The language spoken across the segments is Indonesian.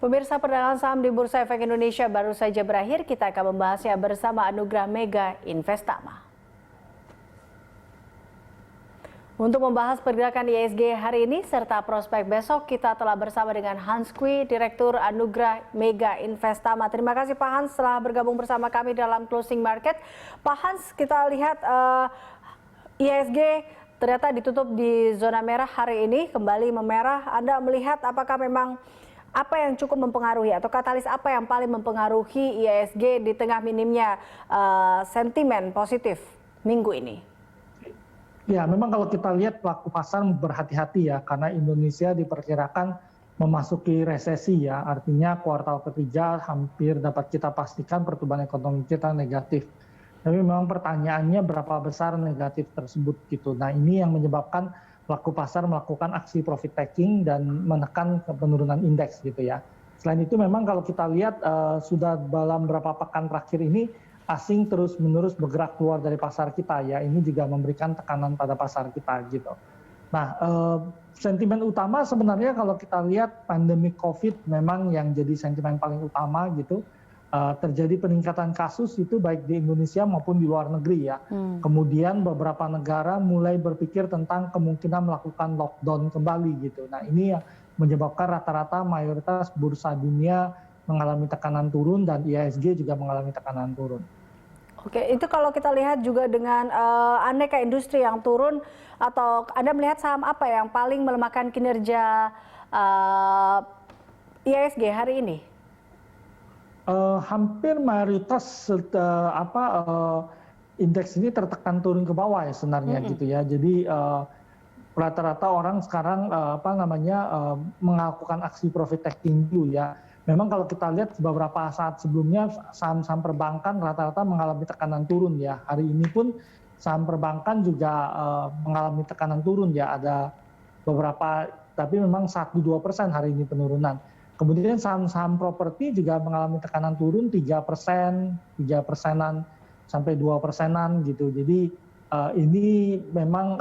Pemirsa, perdagangan saham di Bursa Efek Indonesia baru saja berakhir. Kita akan membahasnya bersama Anugrah Mega Investama. Untuk membahas pergerakan IHSG hari ini serta prospek besok, kita telah bersama dengan Hans Kui, Direktur Anugrah Mega Investama. Terima kasih Pak Hans telah bergabung bersama kami dalam closing market. Pak Hans, kita lihat IHSG ternyata ditutup di zona merah hari ini, kembali memerah. Anda melihat apakah memang apa yang cukup mempengaruhi atau katalis apa yang paling mempengaruhi IHSG di tengah minimnya sentimen positif minggu ini? Ya, memang kalau kita lihat pelaku pasar berhati-hati ya, karena Indonesia diperkirakan memasuki resesi ya, artinya kuartal ketiga hampir dapat kita pastikan pertumbuhan ekonomi kita negatif. Tapi memang pertanyaannya berapa besar negatif tersebut gitu. Nah ini yang menyebabkan pelaku pasar melakukan aksi profit taking dan menekan penurunan indeks gitu ya. Selain itu memang kalau kita lihat sudah dalam beberapa pekan terakhir ini asing terus-menerus bergerak keluar dari pasar kita ya. Ini juga memberikan tekanan pada pasar kita gitu. Nah sentimen utama sebenarnya kalau kita lihat pandemi COVID memang yang jadi sentimen paling utama gitu. Terjadi peningkatan kasus itu baik di Indonesia maupun di luar negeri ya. Kemudian beberapa negara mulai berpikir tentang kemungkinan melakukan lockdown kembali gitu. Nah ini yang menyebabkan rata-rata mayoritas bursa dunia mengalami tekanan turun dan IHSG juga mengalami tekanan turun. Oke, itu kalau kita lihat juga dengan aneka industri yang turun, atau Anda melihat saham apa yang paling melemahkan kinerja IHSG hari ini? Hampir mayoritas indeks ini tertekan turun ke bawah ya sebenarnya gitu ya. Jadi rata-rata orang sekarang melakukan aksi profit taking dulu ya. Memang kalau kita lihat beberapa saat sebelumnya saham-saham perbankan rata-rata mengalami tekanan turun ya. Hari ini pun saham perbankan juga mengalami tekanan turun ya. Ada beberapa, tapi memang 1-2% hari ini penurunan. Kemudian saham-saham properti juga mengalami tekanan turun 3%-an sampai 2%-an gitu. Jadi ini memang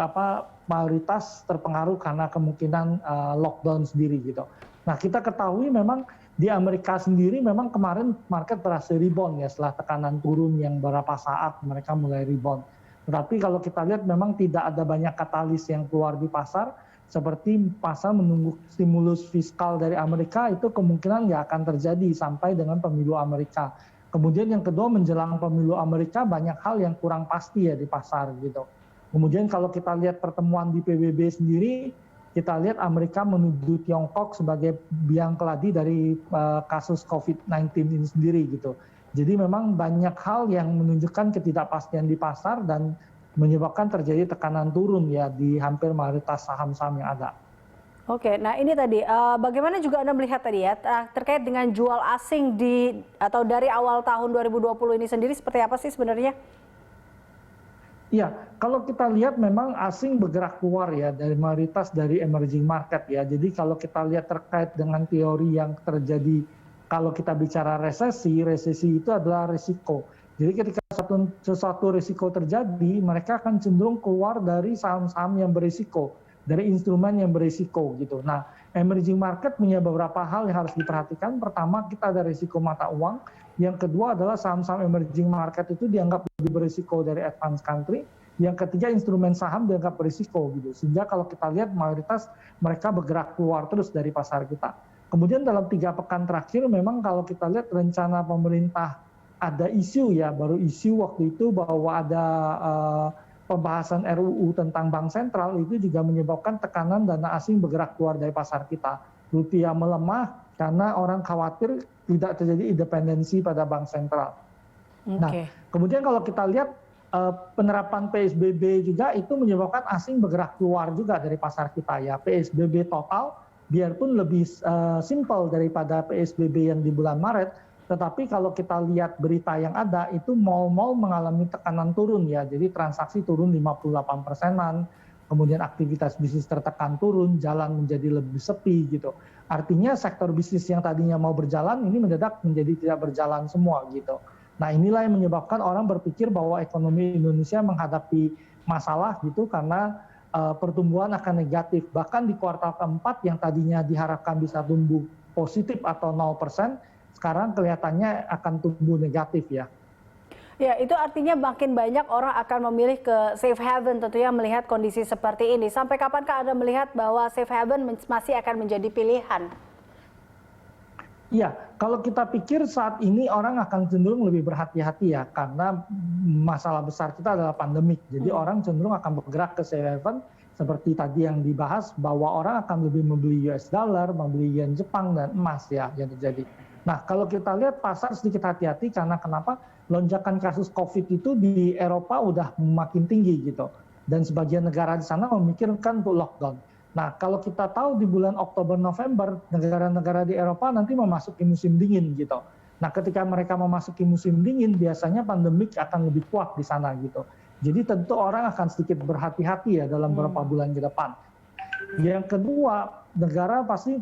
mayoritas terpengaruh karena kemungkinan lockdown sendiri gitu. Nah kita ketahui memang di Amerika sendiri memang kemarin market berhasil rebound ya setelah tekanan turun yang beberapa saat mereka mulai rebound. Tetapi kalau kita lihat memang tidak ada banyak katalis yang keluar di pasar. Seperti pasar menunggu stimulus fiskal dari Amerika itu kemungkinan nggak akan terjadi sampai dengan pemilu Amerika. Kemudian yang kedua menjelang pemilu Amerika banyak hal yang kurang pasti ya di pasar gitu. Kemudian kalau kita lihat pertemuan di PBB sendiri, kita lihat Amerika menuduh Tiongkok sebagai biang keladi dari kasus COVID-19 ini sendiri gitu. Jadi memang banyak hal yang menunjukkan ketidakpastian di pasar dan menyebabkan terjadi tekanan turun ya di hampir mayoritas saham-saham yang ada. Oke, nah ini tadi bagaimana juga Anda melihat tadi ya terkait dengan jual asing atau dari awal tahun 2020 ini sendiri seperti apa sih sebenarnya? Iya, kalau kita lihat memang asing bergerak keluar ya dari mayoritas dari emerging market ya. Jadi kalau kita lihat terkait dengan teori yang terjadi kalau kita bicara resesi itu adalah risiko. Jadi ketika sesuatu risiko terjadi, mereka akan cenderung keluar dari saham-saham yang berisiko, dari instrumen yang berisiko gitu. Nah, emerging market punya beberapa hal yang harus diperhatikan. Pertama, kita ada risiko mata uang. Yang kedua adalah saham-saham emerging market itu dianggap lebih berisiko dari advanced country. Yang ketiga, instrumen saham dianggap berisiko gitu. Sehingga kalau kita lihat mayoritas mereka bergerak keluar terus dari pasar kita. Kemudian dalam 3 pekan terakhir memang kalau kita lihat rencana pemerintah ada isu ya, baru isu waktu itu bahwa ada pembahasan RUU tentang bank sentral itu juga menyebabkan tekanan dana asing bergerak keluar dari pasar kita. Rupiah melemah karena orang khawatir tidak terjadi independensi pada bank sentral. Nah, kemudian kalau kita lihat penerapan PSBB juga itu menyebabkan asing bergerak keluar juga dari pasar kita ya. PSBB total biarpun lebih simpel daripada PSBB yang di bulan Maret, tetapi kalau kita lihat berita yang ada itu mal-mal mengalami tekanan turun ya. Jadi transaksi turun 58%-an, kemudian aktivitas bisnis tertekan turun, jalan menjadi lebih sepi gitu. Artinya sektor bisnis yang tadinya mau berjalan ini mendadak menjadi tidak berjalan semua gitu. Nah inilah yang menyebabkan orang berpikir bahwa ekonomi Indonesia menghadapi masalah gitu karena pertumbuhan akan negatif. Bahkan di kuartal keempat yang tadinya diharapkan bisa tumbuh positif atau 0%, sekarang kelihatannya akan tumbuh negatif ya. Ya, itu artinya makin banyak orang akan memilih ke safe haven tentunya melihat kondisi seperti ini. Sampai kapankah Anda melihat bahwa safe haven masih akan menjadi pilihan? Iya, kalau kita pikir saat ini orang akan cenderung lebih berhati-hati ya, karena masalah besar kita adalah pandemik. Jadi orang cenderung akan bergerak ke safe haven, seperti tadi yang dibahas, bahwa orang akan lebih membeli US dollar, membeli yen Jepang, dan emas ya yang terjadi. Nah, kalau kita lihat pasar sedikit hati-hati karena kenapa? Lonjakan kasus COVID itu di Eropa udah makin tinggi gitu. Dan sebagian negara di sana memikirkan untuk lockdown. Nah, kalau kita tahu di bulan Oktober November negara-negara di Eropa nanti memasuki musim dingin gitu. Nah, ketika mereka memasuki musim dingin biasanya pandemik akan lebih kuat di sana gitu. Jadi tentu orang akan sedikit berhati-hati ya dalam beberapa bulan ke depan. Yang kedua, negara pasti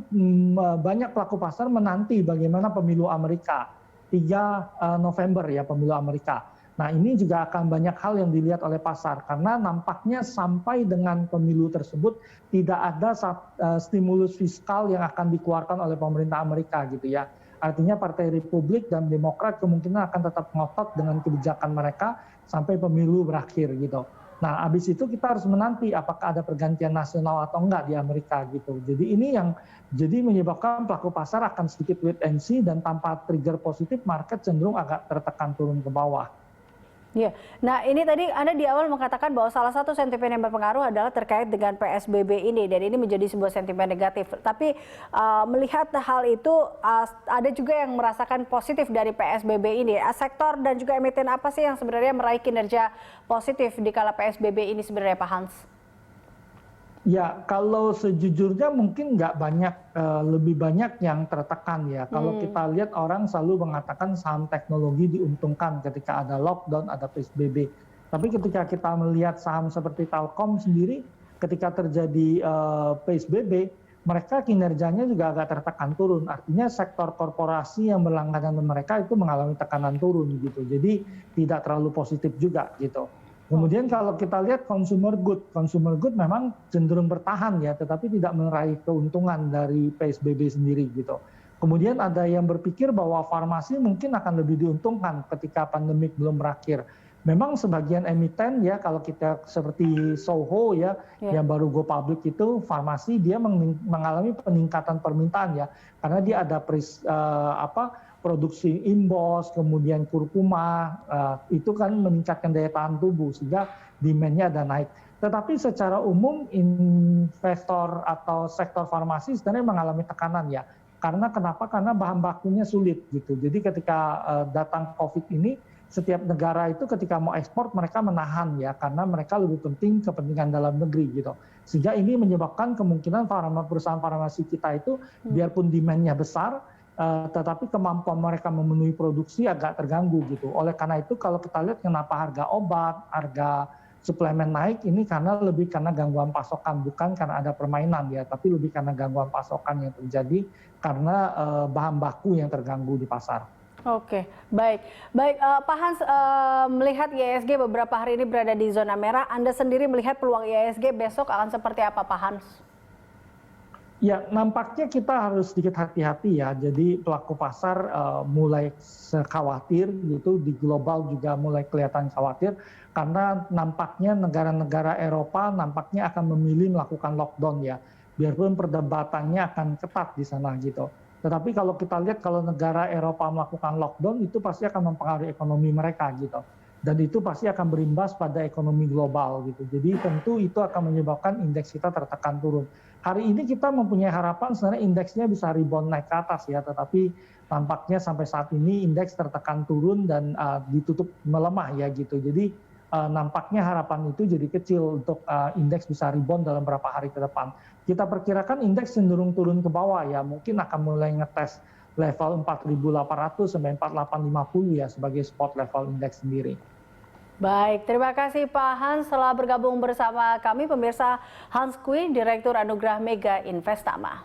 banyak pelaku pasar menanti bagaimana pemilu Amerika 3 November ya, pemilu Amerika. Nah, ini juga akan banyak hal yang dilihat oleh pasar karena nampaknya sampai dengan pemilu tersebut tidak ada stimulus fiskal yang akan dikeluarkan oleh pemerintah Amerika gitu ya. Artinya Partai Republik dan Demokrat kemungkinan akan tetap ngotot dengan kebijakan mereka sampai pemilu berakhir gitu. Nah, habis itu kita harus menanti apakah ada pergantian nasional atau enggak di Amerika gitu. Jadi ini yang jadi menyebabkan pelaku pasar akan sedikit wait and see dan tanpa trigger positif market cenderung agak tertekan turun ke bawah. Ya, nah ini tadi Anda di awal mengatakan bahwa salah satu sentimen yang berpengaruh adalah terkait dengan PSBB ini dan ini menjadi sebuah sentimen negatif. Tapi melihat hal itu ada juga yang merasakan positif dari PSBB ini. Sektor dan juga emiten apa sih yang sebenarnya meraih kinerja positif di kala PSBB ini sebenarnya Pak Hans? Ya, kalau sejujurnya mungkin nggak banyak, lebih banyak yang tertekan ya. Kalau kita lihat orang selalu mengatakan saham teknologi diuntungkan ketika ada lockdown, ada PSBB. Tapi ketika kita melihat saham seperti Telkom sendiri, ketika terjadi PSBB, mereka kinerjanya juga agak tertekan turun. Artinya sektor korporasi yang berlangganan mereka itu mengalami tekanan turun gitu. Jadi tidak terlalu positif juga gitu. Kemudian kalau kita lihat consumer good memang cenderung bertahan ya, tetapi tidak meraih keuntungan dari PSBB sendiri gitu. Kemudian ada yang berpikir bahwa farmasi mungkin akan lebih diuntungkan ketika pandemik belum berakhir. Memang sebagian emiten ya, kalau kita seperti Soho ya, yang baru go public itu, farmasi dia mengalami peningkatan permintaan ya, karena dia ada produksi imbos, kemudian kurkuma, itu kan meningkatkan daya tahan tubuh sehingga demand-nya ada naik. Tetapi secara umum investor atau sektor farmasi sebenarnya mengalami tekanan ya. Karena kenapa? Karena bahan bakunya sulit gitu. Jadi ketika datang COVID ini, setiap negara itu ketika mau ekspor mereka menahan ya, karena mereka lebih penting kepentingan dalam negeri gitu. Sehingga ini menyebabkan kemungkinan perusahaan farmasi kita itu biarpun demand-nya besar, tetapi kemampuan mereka memenuhi produksi agak terganggu gitu. Oleh karena itu kalau kita lihat kenapa harga obat, harga suplemen naik ini lebih karena gangguan pasokan, bukan karena ada permainan ya, tapi lebih karena gangguan pasokan yang terjadi karena bahan baku yang terganggu di pasar. Oke, baik. Pak Hans, melihat IHSG beberapa hari ini berada di zona merah, Anda sendiri melihat peluang IHSG besok akan seperti apa Pak Hans? Ya, nampaknya kita harus sedikit hati-hati ya. Jadi pelaku pasar mulai khawatir gitu, di global juga mulai kelihatan khawatir karena nampaknya negara-negara Eropa nampaknya akan memilih melakukan lockdown ya. Biarpun perdebatannya akan ketat di sana gitu. Tetapi kalau kita lihat kalau negara Eropa melakukan lockdown itu pasti akan mempengaruhi ekonomi mereka gitu. Dan itu pasti akan berimbas pada ekonomi global gitu. Jadi tentu itu akan menyebabkan indeks kita tertekan turun. Hari ini kita mempunyai harapan sebenarnya indeksnya bisa rebound naik ke atas ya, tetapi tampaknya sampai saat ini indeks tertekan turun dan ditutup melemah ya gitu. Jadi nampaknya harapan itu jadi kecil untuk indeks bisa rebound dalam beberapa hari ke depan. Kita perkirakan indeks cenderung turun ke bawah ya, mungkin akan mulai ngetes level 4.800 sampai 4.850 ya sebagai support level indeks sendiri. Baik, terima kasih Pak Hans telah bergabung bersama kami. Pemirsa, Hans Kui, Direktur Anugrah Mega Investama.